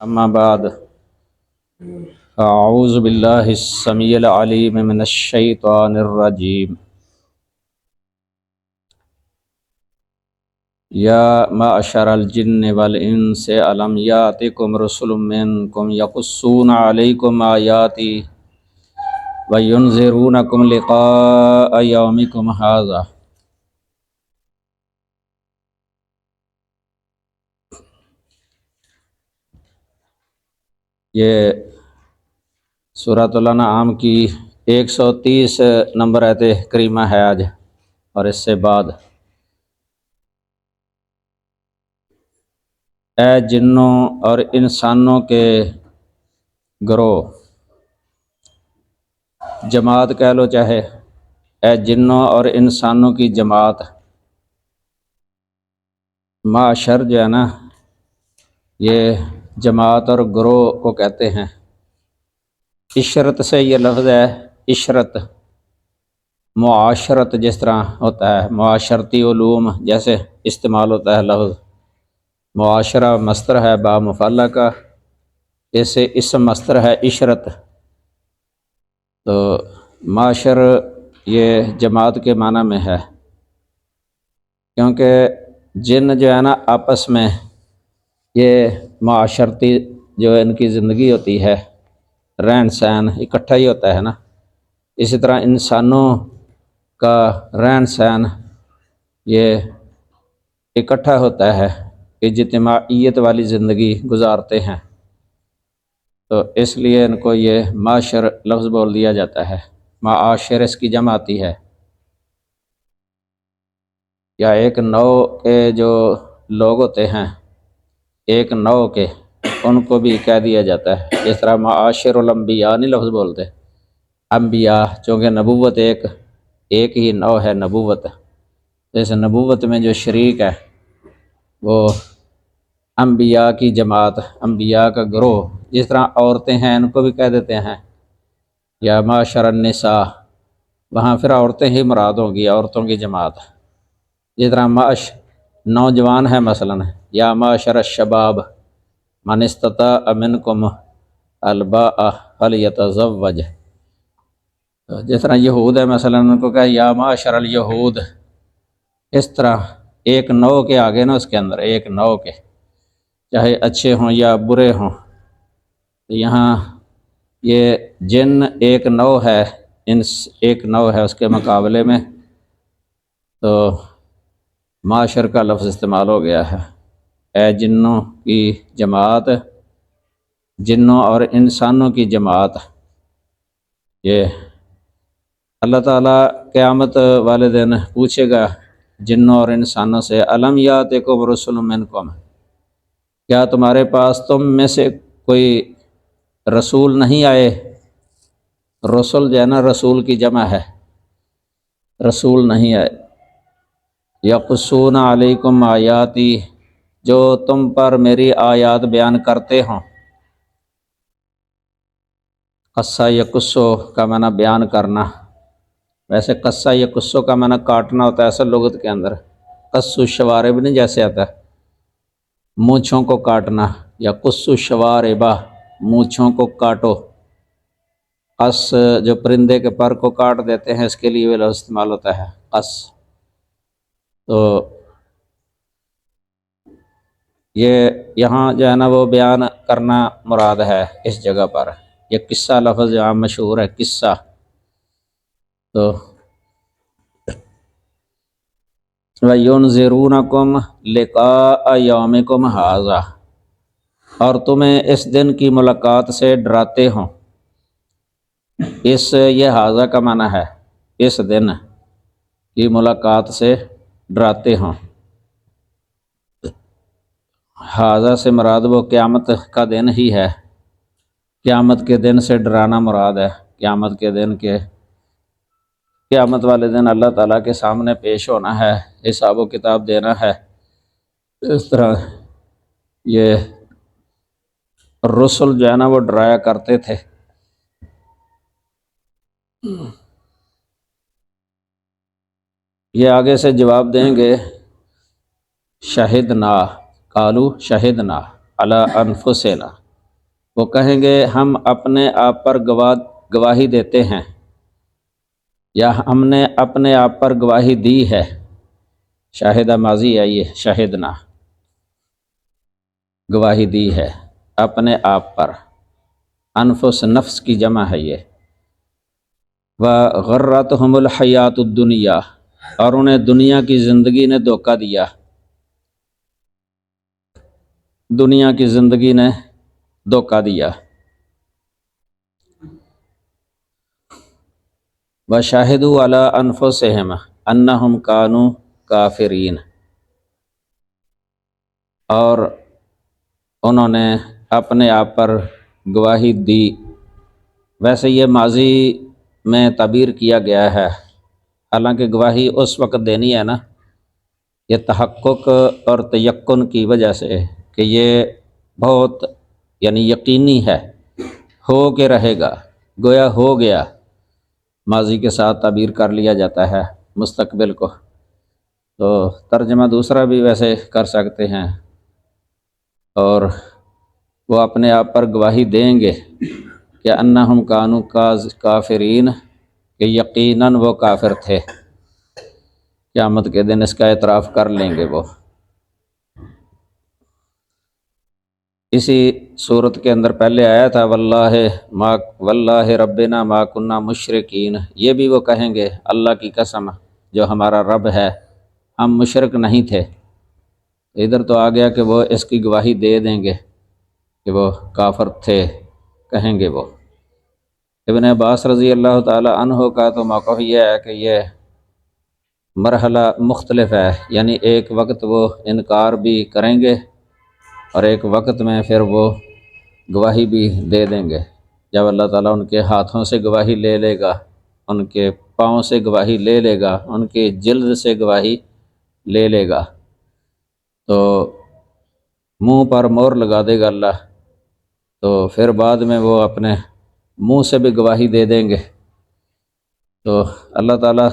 اما بعد اعوذ باللہ السمیع العلیم من الشیطان الرجیم یا معشر الجن والانس الم یاتکم رسل منکم یقصون علیکم آیاتی وینذرونکم لقاء یومکم ھذا۔ یہ سورۃ الانعام کی 130 نمبر آیت کریمہ ہے آج، اور اس سے بعد اے جنوں اور انسانوں کے گروہ، جماعت کہہ لو چاہے، اے جنوں اور انسانوں کی جماعت۔ معاشر جو ہے نا، یہ جماعت اور گروہ کو کہتے ہیں۔ عشرت سے یہ لفظ ہے، عشرت معاشرت جس طرح ہوتا ہے، معاشرتی علوم جیسے استعمال ہوتا ہے لفظ۔ معاشرہ مصدر ہے با مفعلہ کا، اسے اسم مصدر ہے عشرت۔ تو معاشر یہ جماعت کے معنی میں ہے، کیونکہ جن جو ہے نا آپس میں یہ معاشرتی جو ان کی زندگی ہوتی ہے، رہن سہن اکٹھا ہی ہوتا ہے نا۔ اسی طرح انسانوں کا رہن سہن یہ اکٹھا ہوتا ہے، اجتماعیت والی زندگی گزارتے ہیں، تو اس لیے ان کو یہ معاشر لفظ بول دیا جاتا ہے۔ معاشر اس کی جمع آتی ہے، یا ایک نوع کے جو لوگ ہوتے ہیں، ایک نوع کے، ان کو بھی کہہ دیا جاتا ہے۔ جس طرح معاشر الانبیاء نہیں لفظ بولتے، انبیاء چونکہ نبوت ایک ہی نوع ہے نبوت، جیسے نبوت میں جو شریک ہے وہ انبیاء کی جماعت، انبیاء کا گروہ۔ جس طرح عورتیں ہیں ان کو بھی کہہ دیتے ہیں یا معاشر النساء، وہاں پھر عورتیں ہی مراد ہوں گی، عورتوں کی جماعت۔ جس طرح نوجوان ہے مثلا، یا معاشر الشباب من استطاع منکم الباء فلیتزوج۔ جس طرح یہود ہے مثلا، ان کو کہا یا معاشر الیہود۔ اس طرح ایک نوع کے آگے نا، اس کے اندر ایک نوع کے، چاہے اچھے ہوں یا برے ہوں۔ یہاں یہ جن ایک نوع ہے، انس ایک نوع ہے، اس کے مقابلے میں تو معاشر کا لفظ استعمال ہو گیا ہے۔ اے جنوں کی جماعت، جنوں اور انسانوں کی جماعت۔ یہ اللہ تعالیٰ قیامت والے دن پوچھے گا جنوں اور انسانوں سے، الم یاتکم رسل منکم، کیا تمہارے پاس تم میں سے کوئی رسول نہیں آئے؟ رسول جو ہے نا، رسول کی جمع ہے، رسول نہیں آئے۔ یقصون علیکم آیاتی، جو تم پر میری آیات بیان کرتے ہوں۔ قصہ یقصو کا معنی بیان کرنا، ویسے قصہ یقصو کا معنی کاٹنا ہوتا ہے اصل لغت کے اندر۔ قص الشوارب نہیں جیسے آتا ہے مونچھوں کو کاٹنا، یا قص الشواربہ مونچھوں کو کاٹو۔ قص جو پرندے کے پر کو کاٹ دیتے ہیں، اس کے لیے وہ لفظ استعمال ہوتا ہے قص۔ تو یہ یہاں جو ہے نا وہ بیان کرنا مراد ہے اس جگہ پر۔ یہ قصہ لفظ یہاں مشہور ہے، قصہ۔ تو وَيُنذِرُونَكُمْ لِقَاءَ يَوْمِكُمْ هَٰذَا، اور تمہیں اس دن کی ملاقات سے ڈراتے ہوں۔ یہ حاضہ کا معنی ہے اس دن کی ملاقات سے ڈراتے ہوں۔ حاضہ سے مراد وہ قیامت کا دن ہی ہے، قیامت کے دن سے ڈرانا مراد ہے۔ قیامت کے دن کے، قیامت والے دن اللہ تعالیٰ کے سامنے پیش ہونا ہے، حساب و کتاب دینا ہے۔ اس طرح یہ رسل جو ہے نا وہ ڈرایا کرتے تھے۔ یہ آگے سے جواب دیں گے، شہدنا، قالو شہدنا علی انفسنا، وہ کہیں گے ہم اپنے آپ پر گواہی دیتے ہیں، یا ہم نے اپنے آپ پر گواہی دی ہے۔ شاہدہ ماضی ہے، یہ شاہدنا، گواہی دی ہے اپنے آپ پر۔ انفس نفس کی جمع ہے یہ۔ وغرتہم الحیات الدنیا، اور انہیں دنیا کی زندگی نے دھوکہ دیا، دنیا کی زندگی نے دھوکہ دیا۔ وشاہدوا علی انفسہم انہم کانوا کافرین، اور انہوں نے اپنے آپ پر گواہی دی۔ ویسے یہ ماضی میں تعبیر کیا گیا ہے، حالانکہ گواہی اس وقت دینی ہے نا، یہ تحقق اور تیقن کی وجہ سے کہ یہ بہت یعنی یقینی ہے، ہو کے رہے گا، گویا ہو گیا، ماضی کے ساتھ تعبیر کر لیا جاتا ہے مستقبل کو۔ تو ترجمہ دوسرا بھی ویسے کر سکتے ہیں، اور وہ اپنے آپ پر گواہی دیں گے کہ انہم کانوا کافرین، کہ یقیناً وہ کافر تھے۔ قیامت کے دن اس کا اعتراف کر لیں گے وہ۔ اسی صورت کے اندر پہلے آیا تھا واللہ ربنا ما کننا مشرکین، یہ بھی وہ کہیں گے اللہ کی قسم جو ہمارا رب ہے، ہم مشرک نہیں تھے۔ ادھر تو آ گیا کہ وہ اس کی گواہی دے دیں گے کہ وہ کافر تھے، کہیں گے وہ۔ ابن عباس رضی اللہ تعالی عنہ کا تو موقف یہ ہے کہ یہ مرحلہ مختلف ہے، یعنی ایک وقت وہ انکار بھی کریں گے اور ایک وقت میں پھر وہ گواہی بھی دے دیں گے، جب اللہ تعالیٰ ان کے ہاتھوں سے گواہی لے لے گا، ان کے پاؤں سے گواہی لے لے گا، ان کے جلد سے گواہی لے لے گا، تو منہ پر مہر لگا دے گا اللہ، تو پھر بعد میں وہ اپنے منہ سے بھی گواہی دے دیں گے۔ تو اللہ تعالیٰ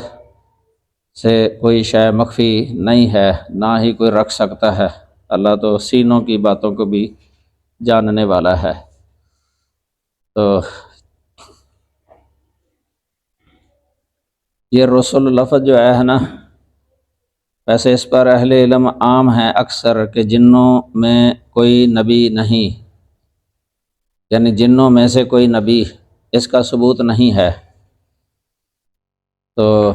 سے کوئی شے مخفی نہیں ہے، نہ ہی کوئی رکھ سکتا ہے، اللہ تو سینوں کی باتوں کو بھی جاننے والا ہے۔ تو یہ رسول لفظ جو ہے نا، ویسے اس پر اہل علم عام ہیں اکثر کہ جنوں میں کوئی نبی نہیں، یعنی جنوں میں سے کوئی نبی، اس کا ثبوت نہیں ہے۔ تو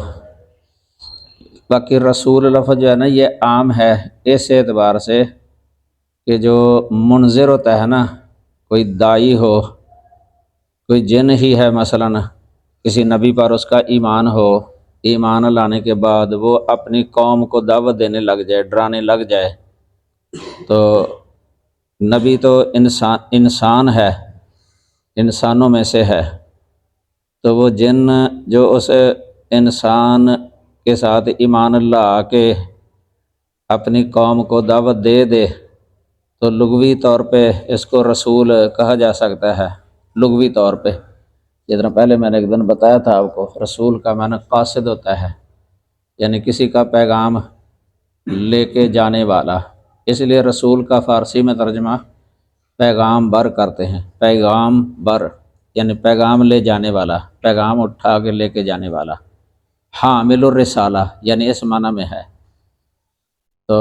باقی رسول لفظ جو ہے نا یہ عام ہے اس اعتبار سے کہ جو منذر ہوتا ہے نا، کوئی داعی ہو، کوئی جن ہی ہے مثلاً، کسی نبی پر اس کا ایمان ہو، ایمان لانے کے بعد وہ اپنی قوم کو دعوت دینے لگ جائے، ڈرانے لگ جائے، تو نبی تو انسان ہے، انسانوں میں سے ہے، تو وہ جن جو اس انسان کے ساتھ ایمان لا کے اپنی قوم کو دعوت دے دے، تو لغوی طور پہ اس کو رسول کہا جا سکتا ہے، لغوی طور پہ۔ جتنا پہلے میں نے ایک دن بتایا تھا آپ کو، رسول کا معنی قاصد ہوتا ہے، یعنی کسی کا پیغام لے کے جانے والا، اس لیے رسول کا فارسی میں ترجمہ پیغام بر کرتے ہیں، پیغام بر یعنی پیغام لے جانے والا، پیغام اٹھا کے لے کے جانے والا، حامل الرسالہ یعنی اس معنی میں ہے۔ تو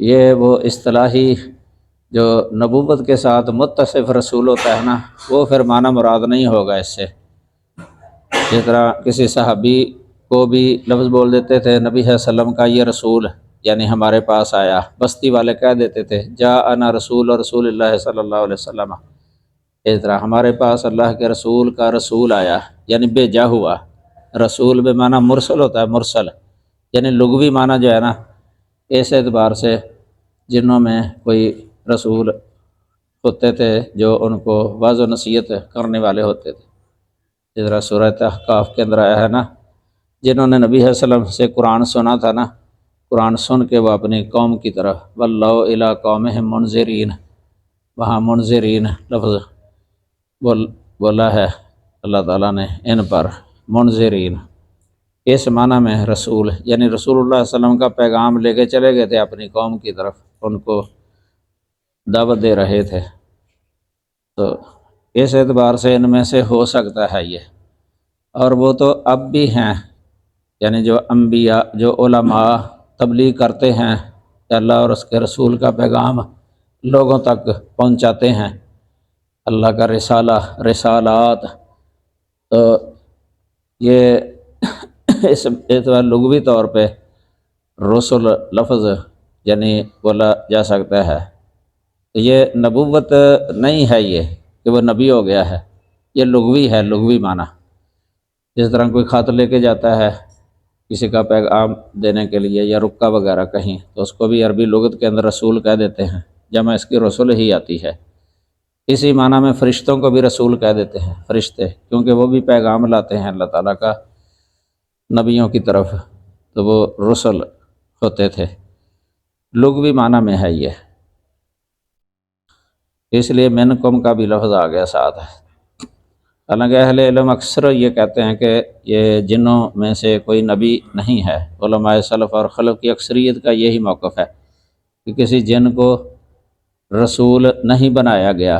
یہ وہ اصطلاحی جو نبوت کے ساتھ متصف رسول ہوتا ہے نا، وہ پھر معنی مراد نہیں ہوگا اس سے۔ جس طرح کسی صحابی کو بھی لفظ بول دیتے تھے نبی صلی اللہ علیہ وسلم کا یہ رسول یعنی ہمارے پاس آیا، بستی والے کہہ دیتے تھے جاءنا رسول رسول اللہ صلی اللہ علیہ وسلم، اس طرح ہمارے پاس اللہ کے رسول کا رسول آیا، یعنی بھیجا ہوا۔ رسول بے معنی مرسل ہوتا ہے، مرسل یعنی لغوی معنی جو ہے نا، اس اعتبار سے جنوں میں کوئی رسول ہوتے تھے جو ان کو واعظ و نصیحت کرنے والے ہوتے تھے، جس طرح سورہ احقاف کے اندر آیا ہے نا، جنہوں نے نبی صلی اللہ علیہ وسلم سے قرآن سنا تھا نا، قرآن سن کے وہ اپنی قوم کی طرف وَاللَّهُ إِلَىٰ قَوْمِهِمْ مُنذِرِينَ، وہاں منذرین لفظ بولا ہے اللہ تعالیٰ نے ان پر، منذرین اس معنی میں رسول، یعنی رسول اللہ صلی اللہ علیہ وسلم کا پیغام لے کے چلے گئے تھے اپنی قوم کی طرف، ان کو دعوت دے رہے تھے۔ تو اس اعتبار سے ان میں سے ہو سکتا ہے یہ، اور وہ تو اب بھی ہیں، یعنی جو انبیاء، جو علماء تبلیغ کرتے ہیں کہ اللہ اور اس کے رسول کا پیغام لوگوں تک پہنچاتے ہیں، اللہ کا رسالات، تو یہ اس اعتبار لغوی طور پہ رسول لفظ یعنی بولا جا سکتا ہے، تو یہ نبوت نہیں ہے یہ کہ وہ نبی ہو گیا ہے، یہ لغوی ہے، لغوی معنی۔ جس طرح کوئی خط لے کے جاتا ہے کسی کا پیغام دینے کے لیے یا رکا وغیرہ کہیں، تو اس کو بھی عربی لغت کے اندر رسول کہہ دیتے ہیں، جمع اس کی رسول ہی آتی ہے۔ اسی معنی میں فرشتوں کو بھی رسول کہہ دیتے ہیں، فرشتے، کیونکہ وہ بھی پیغام لاتے ہیں اللہ تعالیٰ کا نبیوں کی طرف، تو وہ رسل ہوتے تھے، لغوی معنی میں ہے یہ، اس لیے منکم کا بھی لفظ آ گیا ساتھ ہے۔ حالانکہ اہل علم اکثر یہ کہتے ہیں کہ یہ جنوں میں سے کوئی نبی نہیں ہے، علماء سلف اور خلف کی اکثریت کا یہی موقف ہے کہ کسی جن کو رسول نہیں بنایا گیا،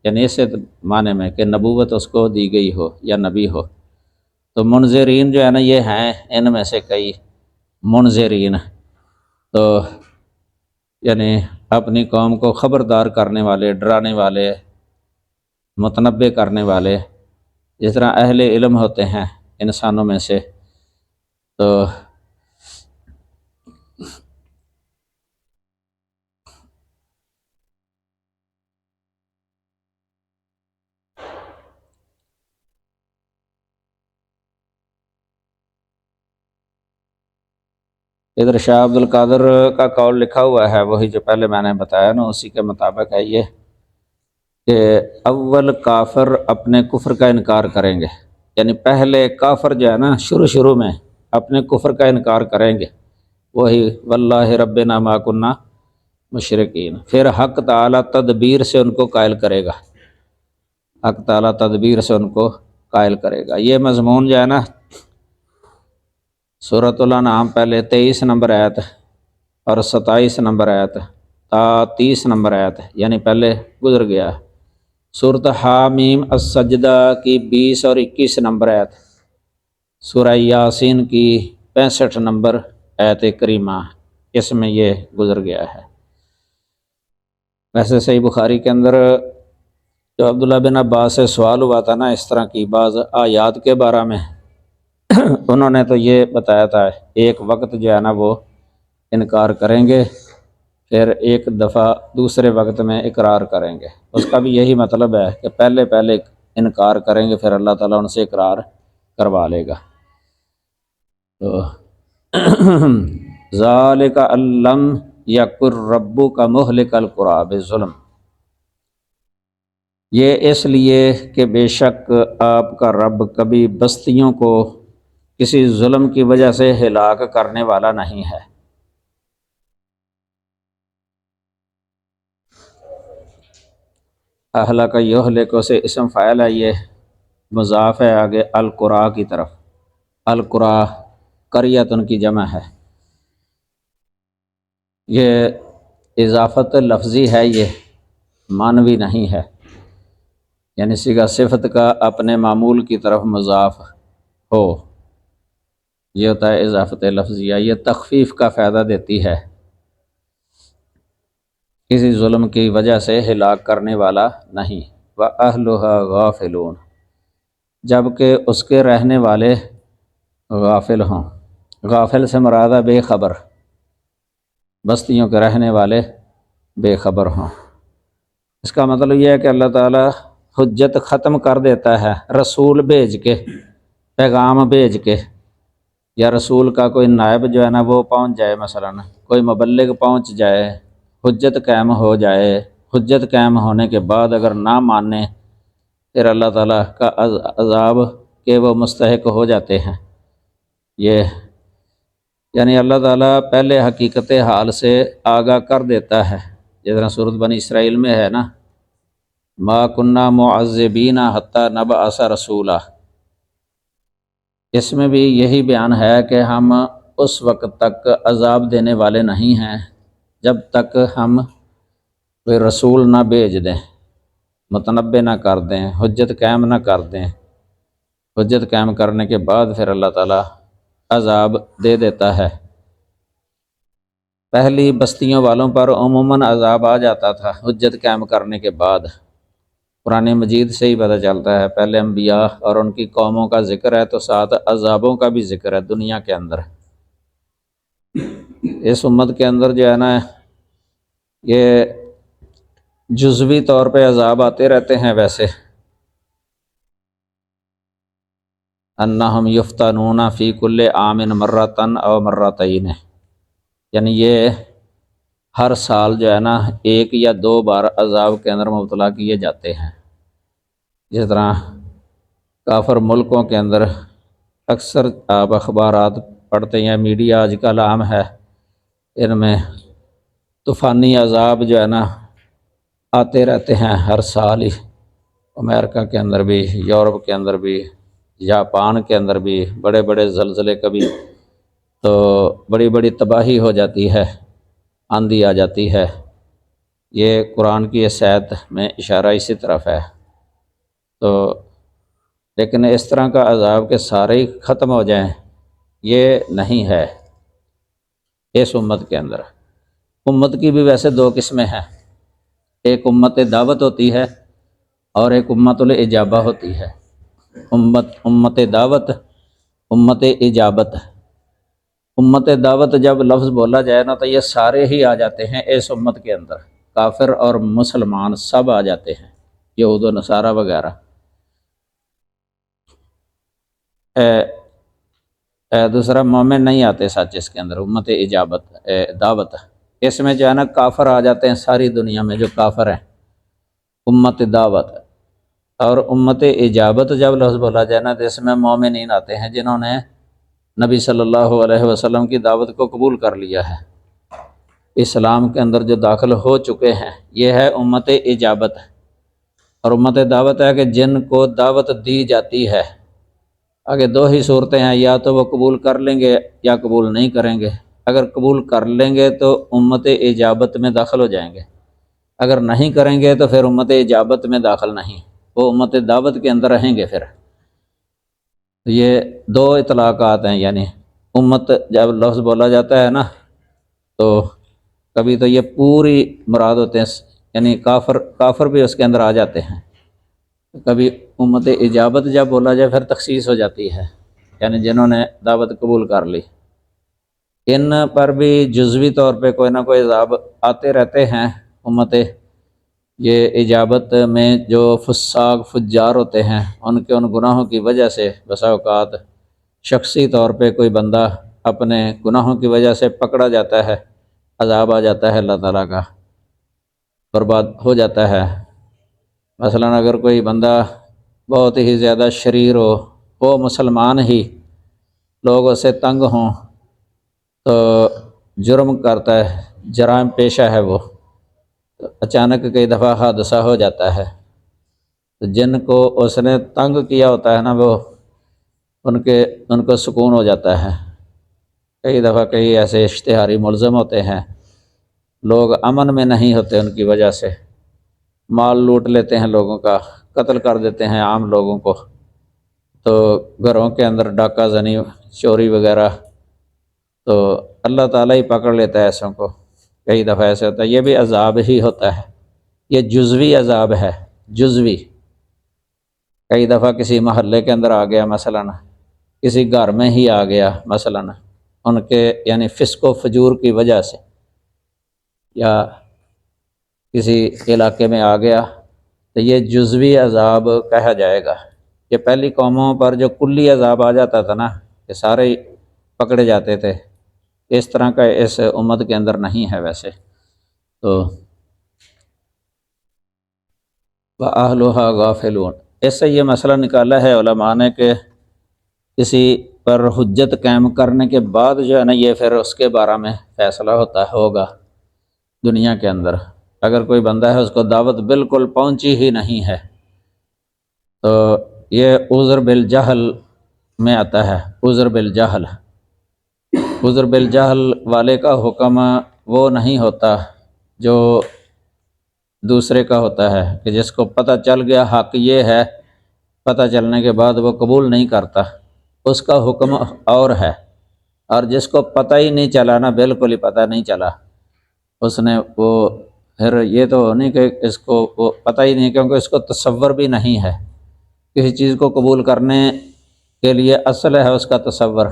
یعنی اس معنی میں کہ نبوت اس کو دی گئی ہو یا نبی ہو، تو منذرین جو ہے نا یہ ہیں ان میں سے کئی منذرین، تو یعنی اپنی قوم کو خبردار کرنے والے، ڈرانے والے، متنبع کرنے والے، جس طرح اہل علم ہوتے ہیں انسانوں میں سے۔ تو ادھر شاہ عبد القادر کا قول لکھا ہوا ہے، وہی جو پہلے میں نے بتایا نا، اسی کے مطابق ہے یہ کہ اول کافر اپنے کفر کا انکار کریں گے، یعنی پہلے کافر جو ہے نا شروع میں اپنے کفر کا انکار کریں گے، وہی واللہ ربنا ما کنا مشرکین، پھر حق تعالیٰ تدبیر سے ان کو قائل کرے گا، حق تعالیٰ تدبیر سے ان کو قائل کرے گا۔ یہ مضمون جو ہے نا سورۃ الانعام پہلے 23 نمبر آیت اور 27 نمبر آیت تا 30 نمبر آیت، یعنی پہلے گزر گیا۔ سورۃ حامیم السجدہ کی 20 اور 21 نمبر آیت، سورہ یاسین کی 65 نمبر آیت کریمہ، اس میں یہ گزر گیا ہے۔ ویسے صحیح بخاری کے اندر جو عبداللہ بن عباس سے سوال ہوا تھا نا اس طرح کی بعض آیات کے بارے میں، انہوں نے تو یہ بتایا تھا ایک وقت جو ہے نا وہ انکار کریں گے، پھر ایک دفعہ دوسرے وقت میں اقرار کریں گے، اس کا بھی یہی مطلب ہے کہ پہلے انکار کریں گے، پھر اللہ تعالیٰ ان سے اقرار کروا لے گا۔ تو ذالک علم یکر ربک مہلک القری بالظلم، یہ اس لیے کہ بے شک آپ کا رب کبھی بستیوں کو کسی ظلم کی وجہ سے ہلاک کرنے والا نہیں ہے۔ اہلک یہلک سے اسم فاعل ہے، یہ مضاف ہے آگے القری کی طرف، القری قریۃ ان کی جمع ہے، یہ اضافت لفظی ہے، یہ معنوی نہیں ہے، یعنی صیغہ صفت کا اپنے معمول کی طرف مضاف ہو، یہ ہوتا ہے اضافت لفظیہ، یہ تخفیف کا فائدہ دیتی ہے، کسی ظلم کی وجہ سے ہلاک کرنے والا نہیں۔ وَأَهْلُهَا غَافِلُونَ، جبکہ اس کے رہنے والے غافل ہوں، غافل سے مراد ہے بے خبر، بستیوں کے رہنے والے بے خبر ہوں۔ اس کا مطلب یہ ہے کہ اللہ تعالیٰ حجت ختم کر دیتا ہے رسول بھیج کے، پیغام بھیج کے، یا رسول کا کوئی نائب جو ہے نا وہ پہنچ جائے، مثلا کوئی مبلغ پہنچ جائے، حجت قائم ہو جائے، حجت قائم ہونے کے بعد اگر نہ مانے پھر اللہ تعالیٰ کا عذاب کے وہ مستحق ہو جاتے ہیں۔ یہ یعنی اللہ تعالیٰ پہلے حقیقت حال سے آگاہ کر دیتا ہے، جس طرح سورۃ بنی اسرائیل میں ہے نا، ما کننا معذبین حتی نبعث رسولا، اس میں بھی یہی بیان ہے کہ ہم اس وقت تک عذاب دینے والے نہیں ہیں جب تک ہم کوئی رسول نہ بھیج دیں، متنبع نہ کر دیں، حجت قائم نہ کر دیں، حجت قائم کرنے کے بعد پھر اللہ تعالیٰ عذاب دے دیتا ہے۔ پہلی بستیوں والوں پر عموماً عذاب آ جاتا تھا حجت قائم کرنے کے بعد، قرآن مجید سے ہی پتہ چلتا ہے۔ پہلے انبیاء اور ان کی قوموں کا ذکر ہے تو ساتھ عذابوں کا بھی ذکر ہے دنیا کے اندر۔ اس امت کے اندر جو ہے نا یہ جزوی طور پہ عذاب آتے رہتے ہیں ویسے، انہم یفتنون فی کل عام مرتن او مرتین، یعنی یہ ہر سال جو ہے نا ایک یا دو بار عذاب کے اندر مبتلا کیے جاتے ہیں۔ جس طرح کافر ملکوں کے اندر اکثر آپ اخبارات پڑھتے ہیں، میڈیا آج کل عام ہے، ان میں طوفانی عذاب جو ہے نا آتے رہتے ہیں ہر سال ہی، امریکہ کے اندر بھی، یورپ کے اندر بھی، جاپان کے اندر بھی بڑے بڑے زلزلے، کبھی تو بڑی بڑی تباہی ہو جاتی ہے، آندھی آ جاتی ہے۔ یہ قرآن کی اس آیت میں اشارہ اسی طرف ہے۔ تو لیکن اس طرح کا عذاب کہ سارے ہی ختم ہو جائیں، یہ نہیں ہے اس امت کے اندر۔ امت کی بھی ویسے دو قسمیں ہیں، ایک امت دعوت ہوتی ہے اور ایک امت الاجابہ ہوتی ہے۔ امت دعوت، امت اجابت۔ امت دعوت جب لفظ بولا جائے نا تو یہ سارے ہی آ جاتے ہیں اس امت کے اندر، کافر اور مسلمان سب آ جاتے ہیں، یہود و نصارہ وغیرہ۔ دوسرا مومن نہیں آتے سچ اس کے اندر، امت اجابت دعوت، اس میں جو ہے نا کافر آ جاتے ہیں ساری دنیا میں جو کافر ہیں، امت دعوت۔ اور امت اجابت جب لفظ بولا جائے نا تو اس میں مومنین آتے ہیں جنہوں نے نبی صلی اللہ علیہ وسلم کی دعوت کو قبول کر لیا ہے، اسلام کے اندر جو داخل ہو چکے ہیں، یہ ہے امت اجابت۔ اور امت دعوت ہے کہ جن کو دعوت دی جاتی ہے، آگے دو ہی صورتیں ہیں، یا تو وہ قبول کر لیں گے یا قبول نہیں کریں گے۔ اگر قبول کر لیں گے تو امت اجابت میں داخل ہو جائیں گے، اگر نہیں کریں گے تو پھر امت اجابت میں داخل نہیں، وہ امت دعوت کے اندر رہیں گے۔ پھر یہ دو اطلاقات ہیں، یعنی امت جب لفظ بولا جاتا ہے نا تو کبھی تو یہ پوری مراد ہوتے ہیں، یعنی کافر بھی اس کے اندر آ جاتے ہیں۔ کبھی امت اجابت جب بولا جائے پھر تخصیص ہو جاتی ہے، یعنی جنہوں نے دعوت قبول کر لی، ان پر بھی جزوی طور پہ کوئی نہ کوئی عذاب آتے رہتے ہیں۔ امت یہ اجابت میں جو فساق فجار ہوتے ہیں، ان کے ان گناہوں کی وجہ سے بسا اوقات شخصی طور پہ کوئی بندہ اپنے گناہوں کی وجہ سے پکڑا جاتا ہے، عذاب آ جاتا ہے اللہ تعالیٰ کا، برباد ہو جاتا ہے۔ مثلا اگر کوئی بندہ بہت ہی زیادہ شریر ہو، وہ مسلمان ہی، لوگ اسے تنگ ہوں تو جرم کرتا ہے، جرائم پیشہ ہے وہ، تو اچانک کئی دفعہ حادثہ ہو جاتا ہے، تو جن کو اس نے تنگ کیا ہوتا ہے نا وہ ان کو سکون ہو جاتا ہے۔ کئی دفعہ کئی ایسے اشتہاری ملزم ہوتے ہیں، لوگ امن میں نہیں ہوتے، ان کی وجہ سے مال لوٹ لیتے ہیں لوگوں کا، قتل کر دیتے ہیں عام لوگوں کو، تو گھروں کے اندر ڈاکہ زنی، چوری وغیرہ، تو اللہ تعالیٰ ہی پکڑ لیتا ہے ایسوں کو۔ کئی دفعہ ایسے ہوتا ہے، یہ بھی عذاب ہی ہوتا ہے، یہ جزوی عذاب ہے، جزوی۔ کئی دفعہ کسی محلے کے اندر آ گیا، مثلا کسی گھر میں ہی آ گیا، مثلا ان کے یعنی فسق و فجور کی وجہ سے، یا کسی علاقے میں آ گیا، تو یہ جزوی عذاب کہا جائے گا۔ یہ پہلی قوموں پر جو کلی عذاب آ جاتا تھا نا کہ سارے ہی پکڑے جاتے تھے، اس طرح کا اس امت کے اندر نہیں ہے ویسے تو۔ وَأَهْلُهَا غَافِلُونَ، اس سے یہ مسئلہ نکالا ہے علماء نے کہ کسی پر حجت قائم کرنے کے بعد جو ہے نا یہ پھر اس کے بارے میں فیصلہ ہوگا دنیا کے اندر۔ اگر کوئی بندہ ہے اس کو دعوت بالکل پہنچی ہی نہیں ہے تو یہ عذر بالجہل میں آتا ہے، عذر بالجہل۔ عذر بالجہل والے کا حکم وہ نہیں ہوتا جو دوسرے کا ہوتا ہے کہ جس کو پتہ چل گیا حق یہ ہے، پتہ چلنے کے بعد وہ قبول نہیں کرتا، اس کا حکم اور ہے۔ اور جس کو پتہ ہی نہیں چلا نا، بالکل ہی پتہ نہیں چلا، اس نے وہ پھر یہ تو نہیں کہ اس کو وہ پتہ ہی نہیں، کیونکہ اس کو تصور بھی نہیں ہے کسی چیز کو قبول کرنے کے لیے اصل ہے اس کا تصور،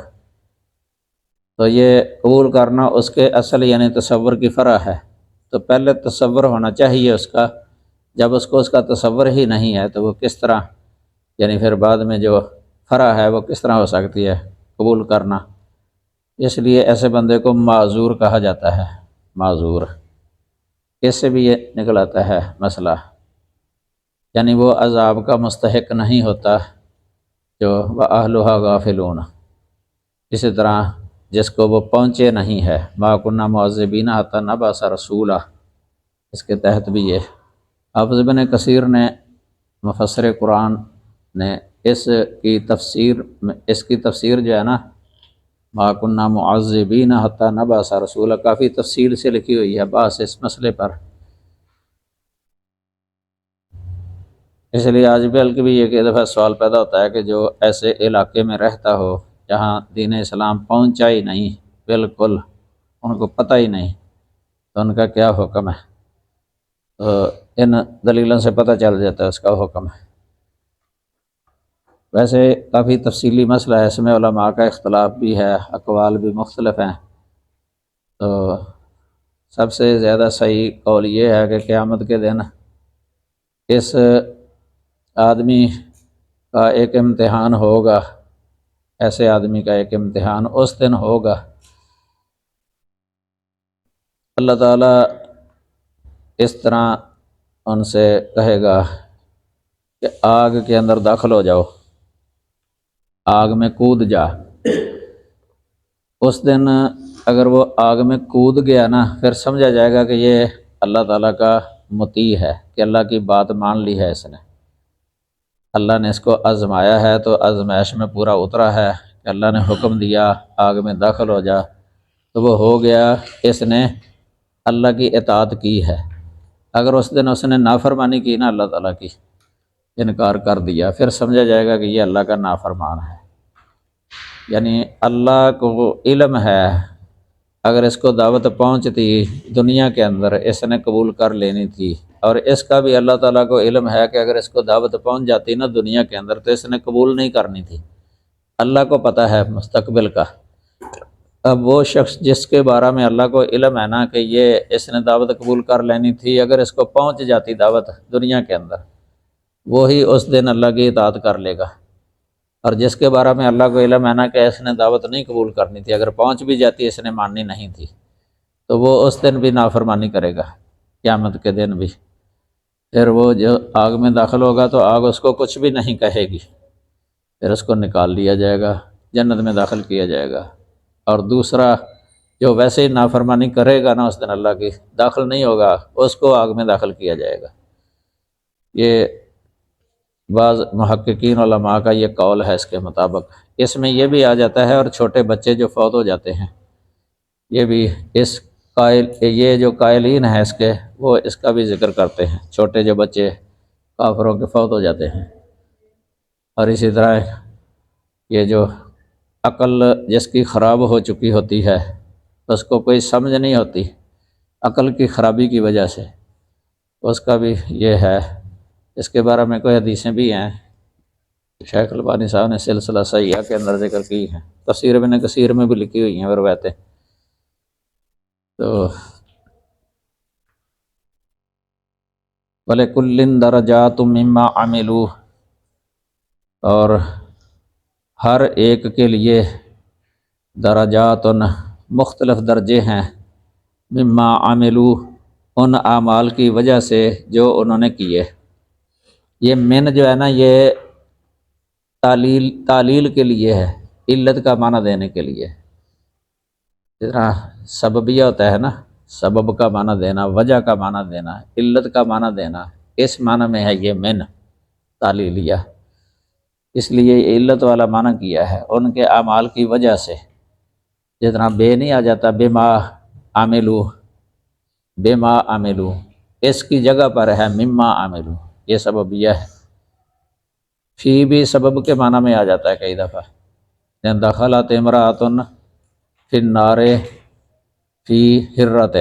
تو یہ قبول کرنا اس کے اصل یعنی تصور کی فرع ہے۔ تو پہلے تصور ہونا چاہیے اس کا، جب اس کو اس کا تصور ہی نہیں ہے تو وہ کس طرح یعنی پھر بعد میں جو فرع ہے وہ کس طرح ہو سکتی ہے قبول کرنا۔ اس لیے ایسے بندے کو معذور کہا جاتا ہے، معذور۔ اس سے بھی یہ نکل آتا ہے مسئلہ، یعنی وہ عذاب کا مستحق نہیں ہوتا جو وَأَهْلُهَا غَافِلُونَ، اسی طرح جس کو وہ پہنچے نہیں ہے، مَا كُنَّا مُعَذِّبِينَ حَتَّى نَبْعَثَ رَسُولًا، اس کے تحت بھی یہ حافظ ابن کثیر نے مفسر قرآن نے اس کی تفسیر جو ہے نا، مَا كُنَّا مُعَذِّبِينَ حَتَّى نَبْعَثَ رَسُولًا، کافی تفصیل سے لکھی ہوئی ہے بحث اس مسئلے پر۔ اس لیے آج بلکہ بھی ایک دفعہ سوال پیدا ہوتا ہے کہ جو ایسے علاقے میں رہتا ہو جہاں دین اسلام پہنچا ہی نہیں، بالکل ان کو پتہ ہی نہیں، تو ان کا کیا حکم ہے؟ تو ان دلیلوں سے پتہ چل جاتا ہے اس کا حکم ہے۔ ویسے کافی تفصیلی مسئلہ ہے، اس میں علماء کا اختلاف بھی ہے، اقوال بھی مختلف ہیں۔ تو سب سے زیادہ صحیح قول یہ ہے کہ قیامت کے دن اس آدمی کا ایک امتحان ہوگا، ایسے آدمی کا ایک امتحان اس دن ہوگا۔ اللہ تعالیٰ اس طرح ان سے کہے گا کہ آگ کے اندر داخل ہو جاؤ، آگ میں کود جا۔ اس دن اگر وہ آگ میں کود گیا نا، پھر سمجھا جائے گا کہ یہ اللہ تعالیٰ کا مطیع ہے، کہ اللہ کی بات مان لی ہے، اس نے اللہ نے اس کو آزمایا ہے، تو آزمائش میں پورا اترا ہے کہ اللہ نے حکم دیا آگ میں داخل ہو جا، تو وہ ہو گیا، اس نے اللہ کی اطاعت کی ہے۔ اگر اس دن اس نے نافرمانی کی نا، اللہ تعالیٰ کی انکار کر دیا، پھر سمجھا جائے گا کہ یہ اللہ کا نافرمان ہے۔ یعنی اللہ کو علم ہے، اگر اس کو دعوت پہنچتی دنیا کے اندر اس نے قبول کر لینی تھی، اور اس کا بھی اللہ تعالیٰ کو علم ہے کہ اگر اس کو دعوت پہنچ جاتی نا دنیا کے اندر تو اس نے قبول نہیں کرنی تھی، اللہ کو پتہ ہے مستقبل کا۔ اب وہ شخص جس کے بارے میں اللہ کو علم ہے نا کہ یہ اس نے دعوت قبول کر لینی تھی، اگر اس کو پہنچ جاتی دعوت دنیا کے اندر، وہی اس دن اللہ کی اطاعت کر لے گا۔ اور جس کے بارے میں اللہ کو علم ہے نا کہ اس نے دعوت نہیں قبول کرنی تھی، اگر پہنچ بھی جاتی اس نے ماننی نہیں تھی، تو وہ اس دن بھی نافرمانی کرے گا، قیامت کے دن بھی۔ پھر وہ جو آگ میں داخل ہوگا تو آگ اس کو کچھ بھی نہیں کہے گی، پھر اس کو نکال لیا جائے گا، جنت میں داخل کیا جائے گا۔ اور دوسرا جو ویسے ہی نافرمانی کرے گا نا اس دن اللہ کی، داخل نہیں ہوگا، اس کو آگ میں داخل کیا جائے گا۔ یہ بعض محققین علماء کا یہ قول ہے اس کے مطابق۔ اس میں یہ بھی آ جاتا ہے، اور چھوٹے بچے جو فوت ہو جاتے ہیں، یہ بھی یہ جو قائلین ہیں اس کے، وہ اس کا بھی ذکر کرتے ہیں، چھوٹے جو بچے کافروں کے فوت ہو جاتے ہیں۔ اور اسی طرح یہ جو عقل جس کی خراب ہو چکی ہوتی ہے، اس کو کوئی سمجھ نہیں ہوتی عقل کی خرابی کی وجہ سے، اس کا بھی یہ ہے۔ اس کے بارے میں کوئی حدیثیں بھی ہیں، شیخ البانی صاحب نے سلسلہ صحیحہ کے اندر ذکر کی ہیں، تفسیر ابن کثیر میں بھی لکھی ہوئی ہیں روایتیں۔ تو وَلِكُلٍّ دَرَجَاتٌ مِّمَّا عَمِلُوا، اور ہر ایک کے لیے درجات مختلف درجے ہیں، مما عملوا ان اعمال کی وجہ سے جو انہوں نے کیے۔ یہ من جو ہے نا، یہ تعلیل کے لیے ہے، علت کا معنی دینے کے لیے۔ جس طرح سببیہ ہوتا ہے نا، سبب کا معنی دینا، وجہ کا معنی دینا، علت کا معنی دینا، اس معنی میں ہے یہ من تعلیلیہ۔ اس لیے علت والا معنی کیا ہے، ان کے اعمال کی وجہ سے۔ جتنا بے نہیں آ جاتا، بما عملو، بما عملو، اس کی جگہ پر ہے مما عاملو، یہ سببیہ ہے۔ فی بھی سبب کے معنی میں آ جاتا ہے کئی دفعہ، دخلت امرأۃ فی النار فی حرۃ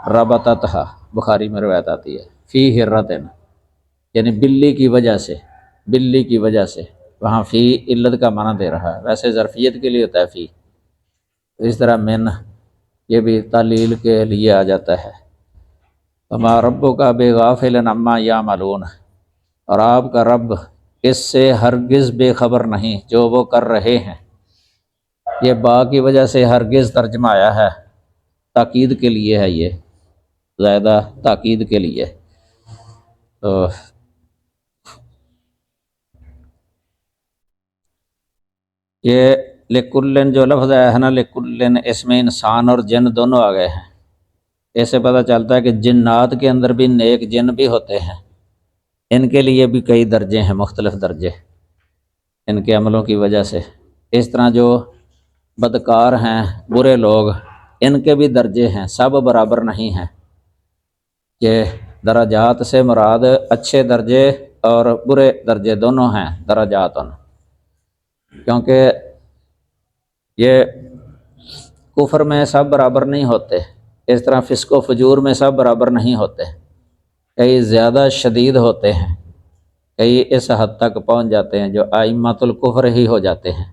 ربطتھا، بخاری میں روایت آتی ہے فی حرۃ، یعنی بلی کی وجہ سے، بلی کی وجہ سے، وہاں فی علت کا معنی دے رہا ہے، ویسے ظرفیت کے لیے ہوتا ہے فی، اس طرح من یہ بھی تعلیل کے لیے آ جاتا ہے۔ وما ربک بغافل عما یعملون، اور آپ کا رب اس سے ہرگز بے خبر نہیں جو وہ کر رہے ہیں۔ یہ با کی وجہ سے ہرگز ترجمہ آیا ہے، تاکید کے لیے ہے، یہ زیادہ تاکید کے لیے۔ تو یہ لکلن جو لفظ ہے نا، لکلن، اس میں انسان اور جن دونوں آ گئے ہیں۔ ایسے پتہ چلتا ہے کہ جنات کے اندر بھی نیک جن بھی ہوتے ہیں، ان کے لیے بھی کئی درجے ہیں، مختلف درجے ان کے عملوں کی وجہ سے۔ اس طرح جو بدکار ہیں، برے لوگ، ان کے بھی درجے ہیں، سب برابر نہیں ہیں۔ کہ درجات سے مراد اچھے درجے اور برے درجے دونوں ہیں، درجات، کیونکہ یہ کفر میں سب برابر نہیں ہوتے، اس طرح فسق و فجور میں سب برابر نہیں ہوتے، کئی زیادہ شدید ہوتے ہیں، کئی اس حد تک پہنچ جاتے ہیں جو ائمۃ الکفر ہی ہو جاتے ہیں۔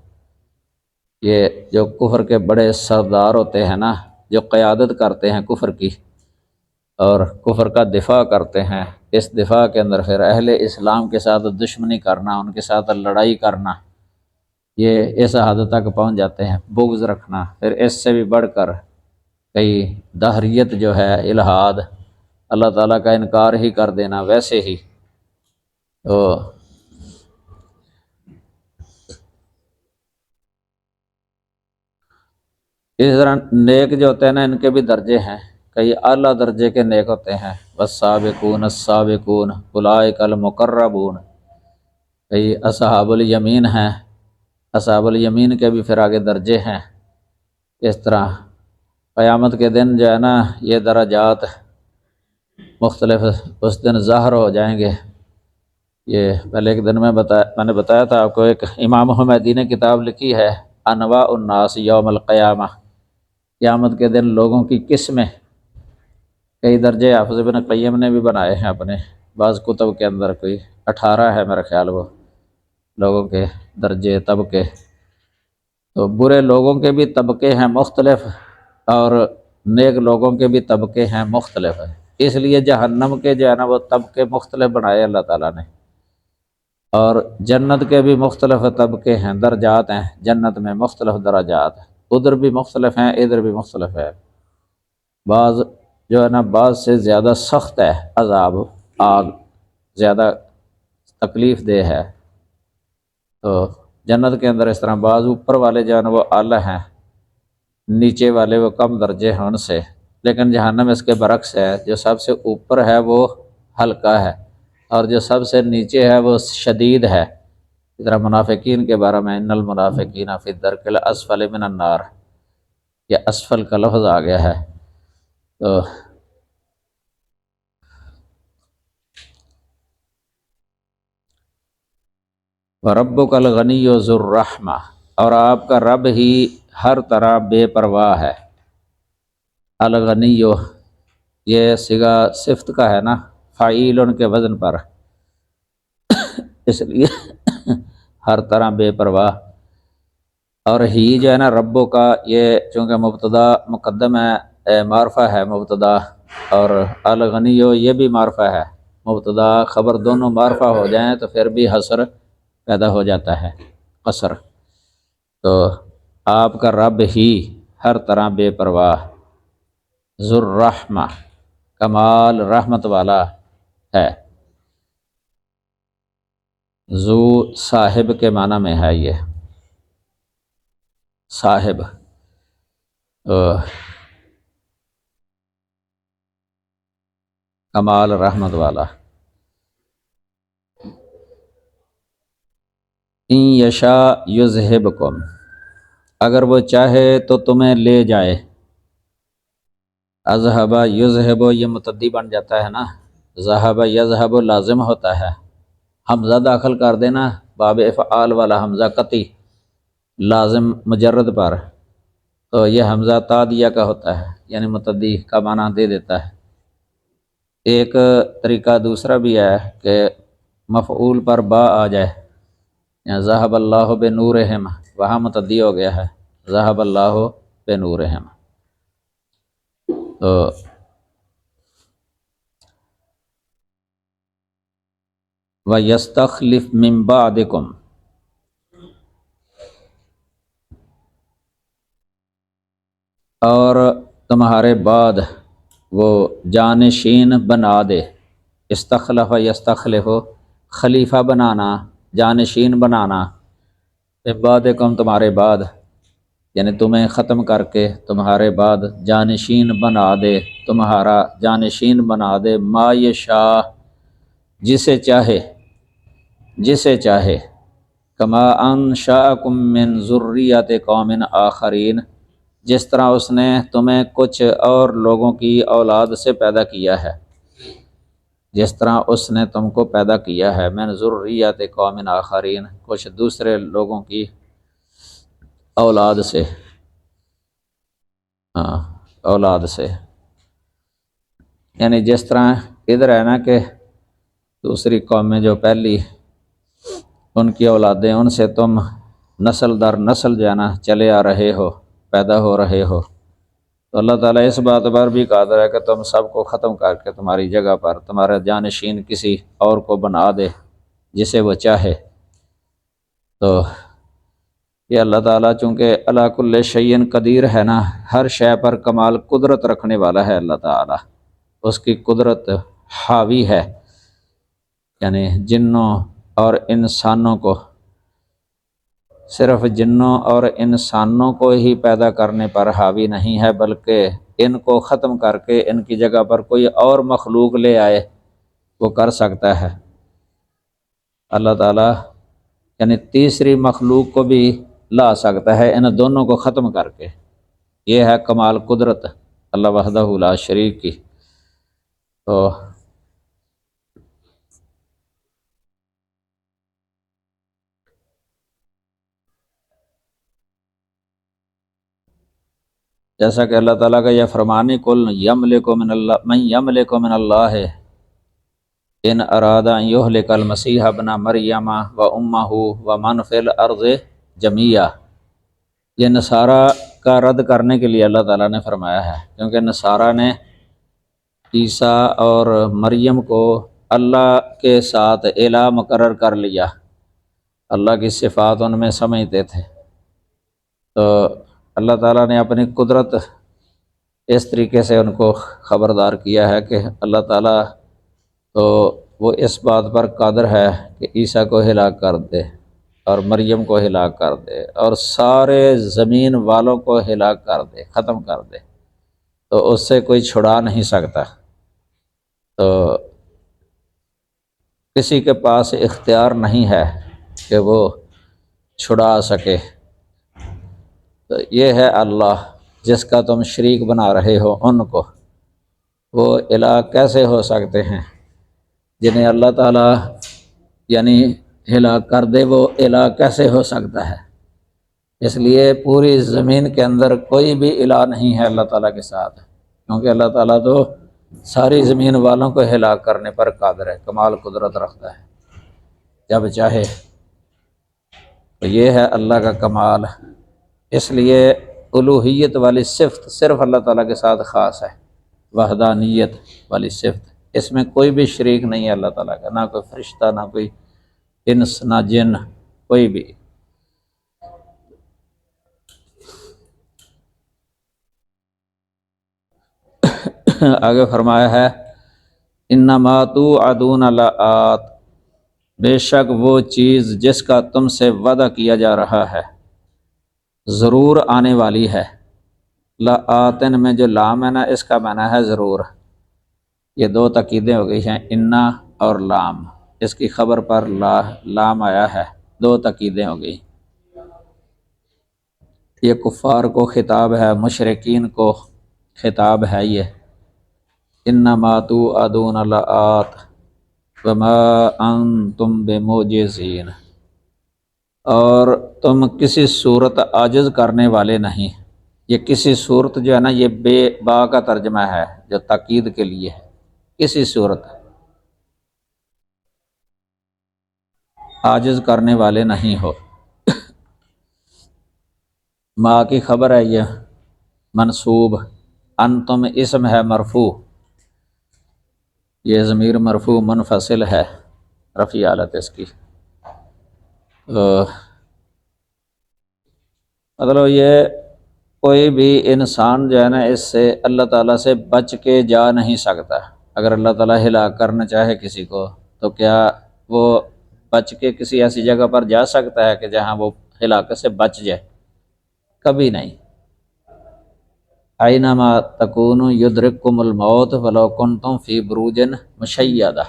یہ جو کفر کے بڑے سردار ہوتے ہیں نا، جو قیادت کرتے ہیں کفر کی اور کفر کا دفاع کرتے ہیں، اس دفاع کے اندر پھر اہل اسلام کے ساتھ دشمنی کرنا، ان کے ساتھ لڑائی کرنا، یہ اس حد تک پہنچ جاتے ہیں، بغض رکھنا، پھر اس سے بھی بڑھ کر کئی دہریت جو ہے، الہاد، اللہ تعالیٰ کا انکار ہی کر دینا، ویسے ہی۔ تو اس طرح نیک جو ہوتے ہیں نا، ان کے بھی درجے ہیں، کئی اعلیٰ درجے کے نیک ہوتے ہیں، والسابقون السابقون اولئک المقربون، کئی اصحاب الیمین ہیں، اصحاب الیمین کے بھی پھر آگے درجے ہیں۔ اس طرح قیامت کے دن جو ہے نا، یہ درجات مختلف اس دن ظاہر ہو جائیں گے۔ یہ پہلے ایک دن میں نے بتایا تھا آپ کو، ایک امام حمیدی نے کتاب لکھی ہے انواع الناس یوم القیامہ، قیامت کے دن لوگوں کی قسمیں، کئی درجے حافظ ابن قیم نے بھی بنائے ہیں اپنے بعض کتب کے اندر، کوئی 18 ہے میرا خیال وہ لوگوں کے درجے، طبقے۔ تو برے لوگوں کے بھی طبقے ہیں مختلف، اور نیک لوگوں کے بھی طبقے ہیں مختلف، اس لیے جہنم کے جو ہے نا وہ طبقے مختلف بنائے اللہ تعالیٰ نے، اور جنت کے بھی مختلف طبقے ہیں، درجات ہیں، جنت میں مختلف درجات، ادھر بھی مختلف ہیں، ادھر بھی مختلف ہے۔ بعض جو ہے نا، بعض سے زیادہ سخت ہے عذاب، آگ زیادہ تکلیف دہ ہے۔ تو جنت کے اندر اس طرح بعض اوپر والے جو ہے نا وہ اعلیٰ ہیں، نیچے والے وہ کم درجے ہیں ان سے، لیکن جہنم اس کے برعکس ہے، جو سب سے اوپر ہے وہ ہلکا ہے، اور جو سب سے نیچے ہے وہ شدید ہے۔ اس طرح منافقین کے بارے میں ان المنافقین فی الدرک الاسفل من النار، یہ اسفل کا لفظ آ گیا ہے۔ تو وَرَبُّكَ الْغَنِيُّ ذُو الرَّحْمَةِ، اور آپ کا رب ہی ہر طرح بے پرواہ ہے۔ الغنی، یہ صیغہ صفت کا ہے نا، فعیل ان کے وزن پر، اس لیے ہر طرح بے پرواہ۔ اور ہی جو ہے نا ربو کا، یہ چونکہ مبتدا مقدم ہے، معرفہ ہے مبتدا، اور الغنی یہ بھی معرفہ ہے، مبتدا خبر دونوں معرفہ ہو جائیں تو پھر بھی حصر پیدا ہو جاتا ہے، قصر۔ تو آپ کا رب ہی ہر طرح بے پرواہ، ذو الرحمہ، کمال رحمت والا ہے۔ ذو صاحب کے معنی میں ہے، یہ صاحب، کمال رحمت والا۔ ان یشاء یذہبکم، اگر وہ چاہے تو تمہیں لے جائے، اذهب یذهب یہ متعدی بن جاتا ہے نا، ذهب یذهب لازم ہوتا ہے، حمزہ داخل کر دینا باب افعال والا حمزہ قطعی لازم مجرد پر، تو یہ حمزہ تادیہ کا ہوتا ہے، یعنی متعدی کا معنی دے دیتا ہے۔ ایک طریقہ دوسرا بھی ہے کہ مفعول پر با آ جائے، یہاں ذہب اللہ بنورہم، وہاں متعدی ہو گیا ہے ذہب اللہ بنورہم۔ تو وَيَسْتَخْلِفْ مِن بَعْدِكُمْ، اور تمہارے بعد وہ جانشین بنا دے، استخلف یستخلف خلیفہ بنانا، جانشین بنانا، من بعدکم تمہارے بعد، یعنی تمہیں ختم کر کے تمہارے بعد جانشین بنا دے، تمہارا جانشین بنا دے، ما یشاء جسے چاہے، جسے چاہے، کما انشأکم من ذریۃ قوم آخرین، جس طرح اس نے تمہیں کچھ اور لوگوں کی اولاد سے پیدا کیا ہے، جس طرح اس نے تم کو پیدا کیا ہے، من ذریۃ قوم آخرین، کچھ دوسرے لوگوں کی اولاد سے، اولاد سے، یعنی جس طرح ادھر ہے نا کہ دوسری قومیں جو پہلی ان کی اولادیں، ان سے تم نسل در نسل جو ہے نا چلے آ رہے ہو، پیدا ہو رہے ہو، تو اللہ تعالیٰ اس بات پر بھی قادر ہے کہ تم سب کو ختم کر کے تمہاری جگہ پر تمہارا جانشین کسی اور کو بنا دے جسے وہ چاہے۔ تو یہ اللہ تعالیٰ چونکہ علی کل شیء قدیر ہے نا، ہر شے پر کمال قدرت رکھنے والا ہے اللہ تعالیٰ، اس کی قدرت حاوی ہے، یعنی جنوں اور انسانوں کو، صرف جنوں اور انسانوں کو ہی پیدا کرنے پر حاوی نہیں ہے، بلکہ ان کو ختم کر کے ان کی جگہ پر کوئی اور مخلوق لے آئے وہ کر سکتا ہے اللہ تعالیٰ، یعنی تیسری مخلوق کو بھی لا سکتا ہے ان دونوں کو ختم کر کے۔ یہ ہے کمال قدرت اللہ وحدہ لا شریک کی۔ تو جیسا کہ اللہ تعالیٰ کا یہ فرمانے کل یملک من اللہ من یملک من اللہ ان اراد ان یہلک المسیح ابن مریم و امہ و من فی الارض جمیعا، یہ نصارہ کا رد کرنے کے لیے اللہ تعالیٰ نے فرمایا ہے، کیونکہ نصارہ نے عیسیٰ اور مریم کو اللہ کے ساتھ الہ مقرر کر لیا، اللہ کی صفات ان میں سمجھتے تھے، تو اللہ تعالیٰ نے اپنی قدرت اس طریقے سے ان کو خبردار کیا ہے کہ اللہ تعالیٰ تو وہ اس بات پر قادر ہے کہ عیسیٰ کو ہلاک کر دے اور مریم کو ہلاک کر دے اور سارے زمین والوں کو ہلاک کر دے، ختم کر دے، تو اس سے کوئی چھڑا نہیں سکتا، تو کسی کے پاس اختیار نہیں ہے کہ وہ چھڑا سکے۔ تو یہ ہے اللہ جس کا تم شریک بنا رہے ہو، ان کو وہ الہ کیسے ہو سکتے ہیں جنہیں اللہ تعالیٰ یعنی ہلاک کر دے، وہ الہ کیسے ہو سکتا ہے؟ اس لیے پوری زمین کے اندر کوئی بھی الہ نہیں ہے اللہ تعالیٰ کے ساتھ، کیونکہ اللہ تعالیٰ تو ساری زمین والوں کو ہلاک کرنے پر قادر ہے، کمال قدرت رکھتا ہے جب چاہے۔ تو یہ ہے اللہ کا کمال، اس لیے الوہیت والی صفت صرف اللہ تعالیٰ کے ساتھ خاص ہے، وحدانیت والی صفت، اس میں کوئی بھی شریک نہیں ہے اللہ تعالیٰ کا، نہ کوئی فرشتہ، نہ کوئی انس، نہ جن، کوئی بھی۔ آگے فرمایا ہے انما توعدون لآت، بے شک وہ چیز جس کا تم سے وعدہ کیا جا رہا ہے ضرور آنے والی ہے۔ لآتن میں جو لام ہے نا، اس کا معنی ہے ضرور، یہ دو تاکیدیں ہو گئی ہیں، انا اور لام، اس کی خبر پر لام آیا ہے، دو تاکیدیں ہو گئی۔ یہ کفار کو خطاب ہے، مشرکین کو خطاب ہے یہ، انما توعدون لآت وما انتم بمعجزین، اور تم کسی صورت عاجز کرنے والے نہیں۔ یہ کسی صورت جو ہے نا، یہ بے با کا ترجمہ ہے جو تاکید کے لیے ہے، کسی صورت عاجز کرنے والے نہیں ہو۔ ما کی خبر ہے یہ منصوب، انتم اسم ہے مرفوع، یہ ضمیر مرفوع منفصل ہے، رفع حالت اس کی۔ مطلب یہ کوئی بھی انسان جو ہے نا، اس سے اللہ تعالیٰ سے بچ کے جا نہیں سکتا۔ اگر اللہ تعالیٰ ہلاک کرنا چاہے کسی کو تو کیا وہ بچ کے کسی ایسی جگہ پر جا سکتا ہے کہ جہاں وہ ہلاکت سے بچ جائے؟ کبھی نہیں۔ اینما تکونوا یدرککم الموت ولو کنتم فی بروج مشیدہ،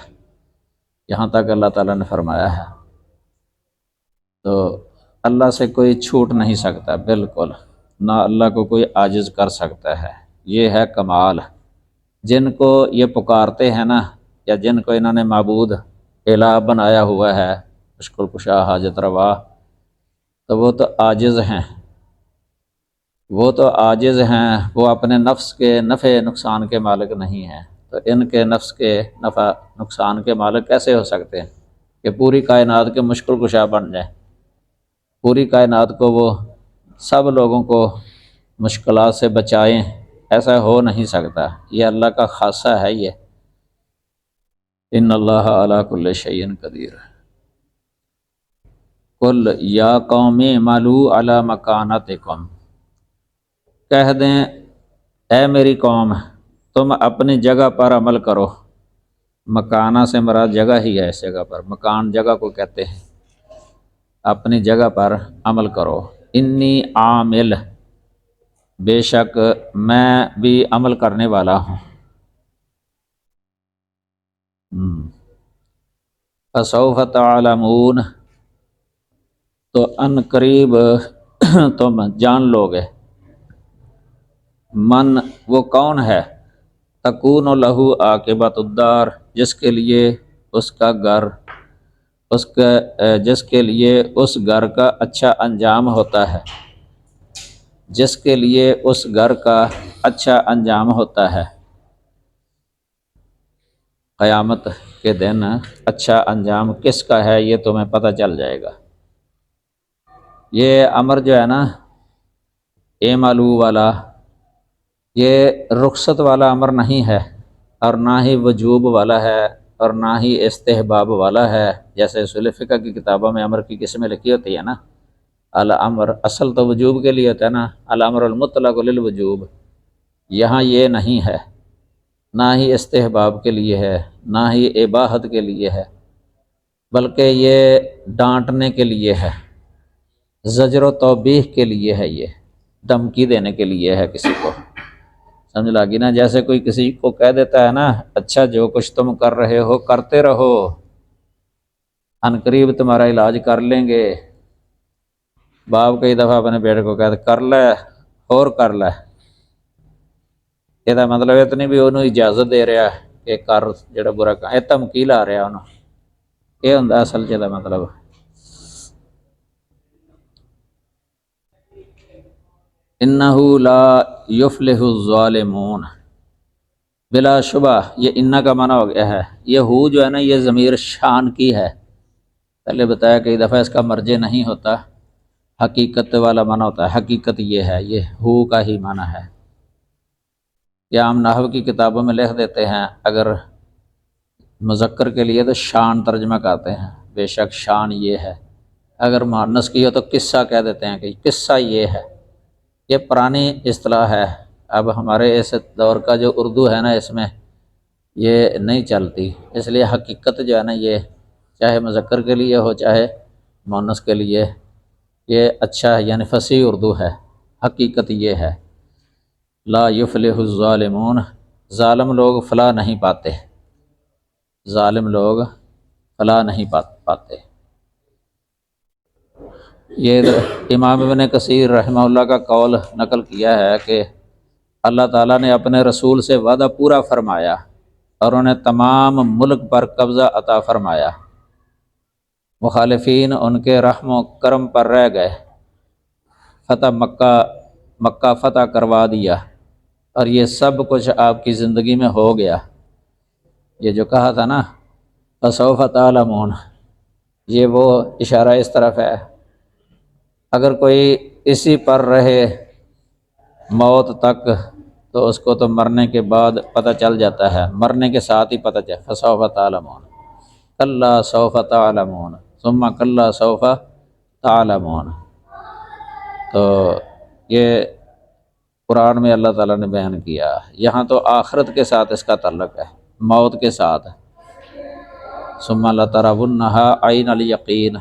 یہاں تک اللہ تعالیٰ نے فرمایا ہے۔ تو اللہ سے کوئی چھوٹ نہیں سکتا، بالکل نہ اللہ کو کوئی عاجز کر سکتا ہے۔ یہ ہے کمال۔ جن کو یہ پکارتے ہیں نا، یا جن کو انہوں نے معبود الہ بنایا ہوا ہے، مشکل کشا حاجت روا، تو وہ تو عاجز ہیں، وہ تو عاجز ہیں، وہ اپنے نفس کے نفع نقصان کے مالک نہیں ہیں۔ تو ان کے نفس کے نفع نقصان کے مالک کیسے ہو سکتے ہیں کہ پوری کائنات کے مشکل کشا بن جائیں؟ پوری کائنات کو وہ سب لوگوں کو مشکلات سے بچائیں، ایسا ہو نہیں سکتا۔ یہ اللہ کا خاصہ ہے یہ۔ ان اللہ علی کل شیء قدیر۔ قل یا قوم اعملوا علی مکانتکم، کہہ دیں اے میری قوم، تم اپنی جگہ پر عمل کرو۔ مکانہ سے مراد جگہ ہی ہے، اس جگہ پر مکان جگہ کو کہتے ہیں۔ اپنی جگہ پر عمل کرو۔ انی عامل، بے شک میں بھی عمل کرنے والا ہوں۔ فسوف تعلمون، تو ان قریب تم جان لو گے۔ من، وہ کون ہے، تکون لہ عاقبۃ الدار، جس کے لیے اس کا گھر، جس کے لیے اس گھر کا اچھا انجام ہوتا ہے، جس کے لیے اس گھر کا اچھا انجام ہوتا ہے۔ قیامت کے دن اچھا انجام کس کا ہے یہ تمہیں پتہ چل جائے گا۔ یہ امر جو ہے نا اعملوا والا، یہ رخصت والا امر نہیں ہے، اور نہ ہی وجوب والا ہے، اور نہ ہی استحباب والا ہے۔ جیسے اصول فقہ کی کتابوں میں امر کی قسمیں لکھی ہوتی ہے نا، الامر اصل تو وجوب کے لیے ہوتا ہے نا، الامر المطلق للوجوب، یہاں یہ نہیں ہے، نہ ہی استحباب کے لیے ہے، نہ ہی اباحت کے لیے ہے، بلکہ یہ ڈانٹنے کے لیے ہے، زجر و توبیخ کے لیے ہے، یہ دھمکی دینے کے لیے ہے کسی کو۔ سمجھ لگی نا؟ جیسے کوئی کسی کو کہہ دیتا ہے نا، اچھا جو کچھ تم کر رہے ہو کرتے رہو، ان قریب تمہارا علاج کر لیں گے۔ باپ کئی دفعہ اپنے بیٹے کو کہتے کر لے اور کر لے، یہ مطلب اتنی بھی انہوں اجازت دے رہا ہے کہ کر جڑا برا کام، یہ دھمکی لا رہا انہوں، یہ ہوندا اصل چ مطلب۔ انہ لا یفلح الظالمون، بلا شبہ یہ انہ کا معنی ہو گیا ہے۔ یہ ہو جو ہے نا، یہ ضمیر شان کی ہے، پہلے بتایا کئی دفعہ اس کا مرجع نہیں ہوتا، حقیقت والا معنی ہوتا ہے۔ حقیقت یہ ہے، یہ ہو کا ہی معنی ہے۔ یا ہم نحو کی کتابوں میں لکھ دیتے ہیں، اگر مذکر کے لیے تو شان ترجمہ کرتے ہیں، بے شک شان یہ ہے۔ اگر مؤنث کی ہو تو قصہ کہہ دیتے ہیں کہ قصہ یہ ہے۔ یہ پرانی اصطلاح ہے، اب ہمارے اس دور کا جو اردو ہے نا، اس میں یہ نہیں چلتی، اس لیے حقیقت جو ہے نا، یہ چاہے مذکر کے لیے ہو چاہے مؤنث کے لیے، یہ اچھا ہے، یعنی فصیح اردو ہے۔ حقیقت یہ ہے، لا یفلح الظالمون، ظالم لوگ فلاح نہیں پاتے، ظالم لوگ فلاح نہیں پاتے۔ یہ امام ابن کثیر رحمہ اللہ کا قول نقل کیا ہے کہ اللہ تعالیٰ نے اپنے رسول سے وعدہ پورا فرمایا اور انہیں تمام ملک پر قبضہ عطا فرمایا، مخالفین ان کے رحم و کرم پر رہ گئے، مکہ فتح کروا دیا، اور یہ سب کچھ آپ کی زندگی میں ہو گیا۔ یہ جو کہا تھا نا فسوف تعلمون، یہ وہ اشارہ اس طرف ہے، اگر کوئی اسی پر رہے موت تک تو اس کو تو مرنے کے بعد پتہ چل جاتا ہے، مرنے کے ساتھ ہی پتہ چل، فسوف تعلمون کلا سوف تعلمون ثم کلا سوف تعلمون۔ تو یہ قرآن میں اللہ تعالیٰ نے بیان کیا، یہاں تو آخرت کے ساتھ اس کا تعلق ہے، موت کے ساتھ، ثم لترونها عین الیقین۔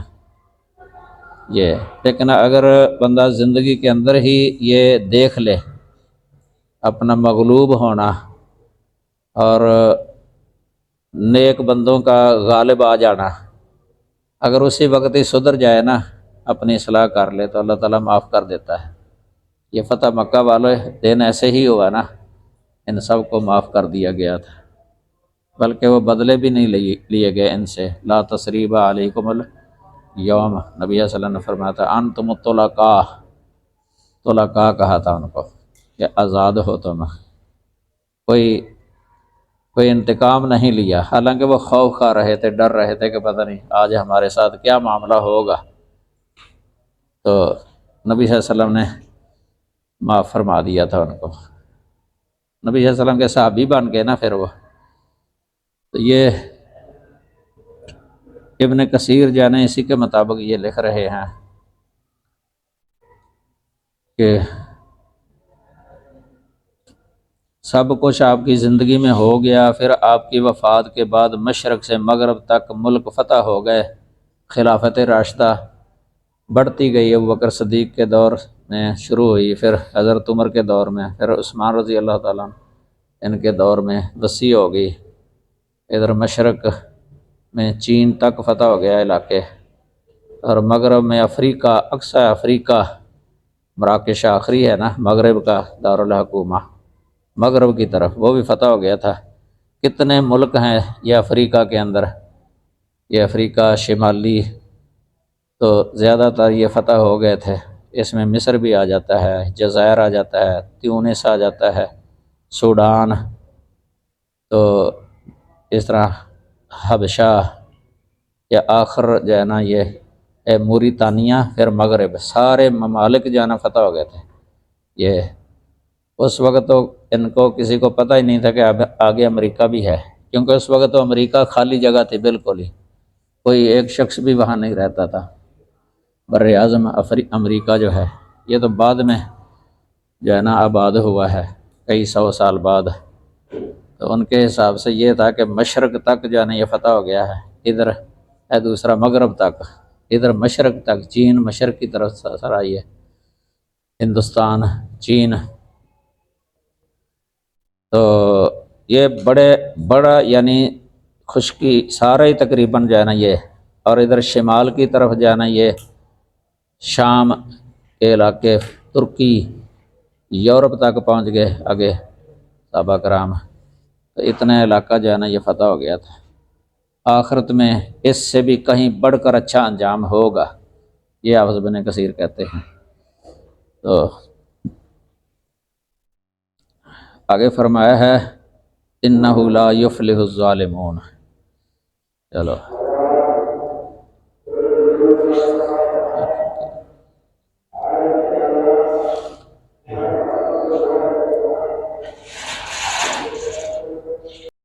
یہ لیکن اگر بندہ زندگی کے اندر ہی یہ دیکھ لے اپنا مغلوب ہونا اور نیک بندوں کا غالب آ جانا، اگر اسی وقت ہی سدھر جائے نا، اپنی اصلاح کر لے تو اللہ تعالیٰ معاف کر دیتا ہے۔ یہ فتح مکہ والے دن ایسے ہی ہوا نا، ان سب کو معاف کر دیا گیا تھا، بلکہ وہ بدلے بھی نہیں لیے گئے ان سے۔ لا تثریب علیکم الیوم، نبی صلی اللہ علیہ وسلم نے فرمایا تھا انتم الطلقاء، طلقاء کہا تھا ان کو کہ آزاد ہو تم، کوئی انتقام نہیں لیا، حالانکہ وہ خوف کھا رہے تھے، ڈر رہے تھے کہ پتہ نہیں آج ہمارے ساتھ کیا معاملہ ہوگا، تو نبی صلی اللہ علیہ وسلم نے معاف فرما دیا تھا ان کو۔ نبی صلی اللہ علیہ وسلم کے صحابی بن گئے نا پھر وہ۔ تو یہ ابن کثیر جانے اسی کے مطابق یہ لکھ رہے ہیں کہ سب کچھ آپ کی زندگی میں ہو گیا، پھر آپ کی وفات کے بعد مشرق سے مغرب تک ملک فتح ہو گئے، خلافت راشدہ بڑھتی گئی، ابو بکر صدیق کے دور میں شروع ہوئی، پھر حضرت عمر کے دور میں، پھر عثمان رضی اللہ تعالیٰ عنہ ان کے دور میں وسیع ہو گئی، ادھر مشرق میں چین تک فتح ہو گیا علاقے، اور مغرب میں افریقہ، اقصی افریقہ، مراکش آخری ہے نا مغرب کا دارالحکومہ، مغرب کی طرف وہ بھی فتح ہو گیا تھا۔ کتنے ملک ہیں یہ افریقہ کے اندر، یہ افریقہ شمالی تو زیادہ تر یہ فتح ہو گئے تھے، اس میں مصر بھی آ جاتا ہے، جزائر آ جاتا ہے، تیونس آ جاتا ہے، سوڈان، تو اس طرح حبشہ، یا آخر جو ہے نا یہ موریتانیہ، پھر مغرب، سارے ممالک جو ہے نا فتح ہو گئے تھے۔ یہ اس وقت تو ان کو کسی کو پتہ ہی نہیں تھا کہ اب آگے امریکہ بھی ہے، کیونکہ اس وقت تو امریکہ خالی جگہ تھی بالکل ہی، کوئی ایک شخص بھی وہاں نہیں رہتا تھا۔ بر اعظم امریکہ جو ہے یہ تو بعد میں جو ہے نا آباد ہوا ہے، کئی سو سال بعد، تو ان کے حساب سے یہ تھا کہ مشرق تک جو ہے نا یہ فتح ہو گیا ہے، ادھر ہے دوسرا مغرب تک، ادھر مشرق تک، چین مشرق کی طرف سارا یہ ہندوستان، چین، تو یہ بڑا یعنی خشکی سارا ہی تقریباً جو ہے نا یہ، اور ادھر شمال کی طرف جو ہے نا یہ شام کے علاقے، ترکی، یورپ تک پہنچ گئے آگے صحابہ کرام، تو اتنا علاقہ جو ہے نا یہ فتح ہو گیا تھا۔ آخرت میں اس سے بھی کہیں بڑھ کر اچھا انجام ہوگا، یہ حافظ ابن کثیر کہتے ہیں۔ تو آگے فرمایا ہے انہ لا یفلح الظالمون۔ چلو